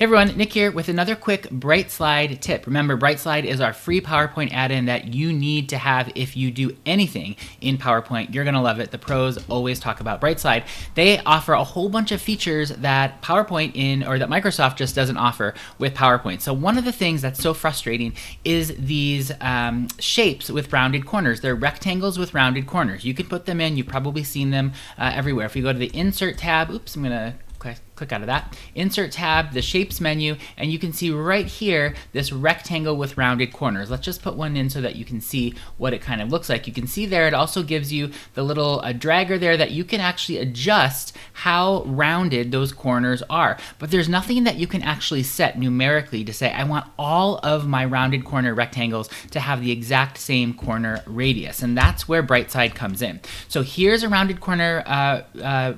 Hey everyone, Nick here with another quick BrightSlide tip. Remember, BrightSlide is our free PowerPoint add-in that you need to have if you do anything in PowerPoint. You're gonna love it. The pros always talk about BrightSlide. They offer a whole bunch of features that PowerPoint or that Microsoft just doesn't offer with PowerPoint. So one of the things that's so frustrating is these shapes with rounded corners. They're rectangles with rounded corners. You can put them in, you've probably seen them everywhere. If you go to the Insert tab, oops, I'm gonna click out of that. Insert tab, the Shapes menu, and you can see right here this rectangle with rounded corners. Let's just put one in so that you can see what it kind of looks like. You can see there it also gives you the little dragger there that you can actually adjust how rounded those corners are. But there's nothing that you can actually set numerically to say I want all of my rounded corner rectangles to have the exact same corner radius, and that's where BrightSlide comes in. So here's a rounded corner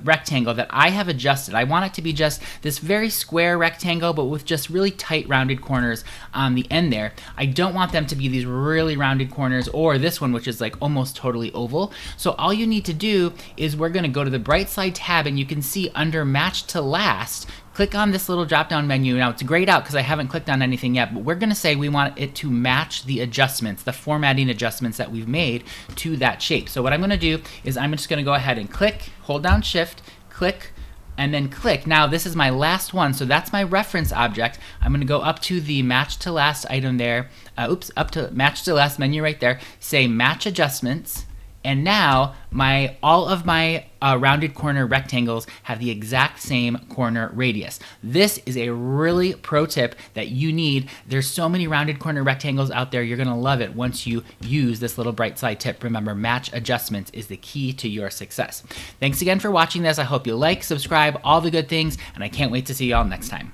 rectangle that I have adjusted. I want it to be just this very square rectangle, but with just really tight rounded corners on the end there. I don't want them to be these really rounded corners, or this one, which is like almost totally oval. So all you need to do is we're going to go to the BrightSlide tab, and you can see under Match to Last, click on this little drop-down menu. Now it's grayed out because I haven't clicked on anything yet, but we're going to say we want it to match the adjustments, the formatting adjustments that we've made to that shape. So what I'm going to do is I'm just going to go ahead and click, hold down Shift, click, and then click. Now this is my last one, so that's my reference object. I'm going to go up to the Match to Last item there, up to Match to Last menu right there, say Match Adjustments, and now all of my rounded corner rectangles have the exact same corner radius. This is a really pro tip that you need. There's so many rounded corner rectangles out there. You're gonna love it once you use this little BrightSlide tip. Remember, match adjustments is the key to your success. Thanks again for watching this. I hope you like, subscribe, all the good things, and I can't wait to see you all next time.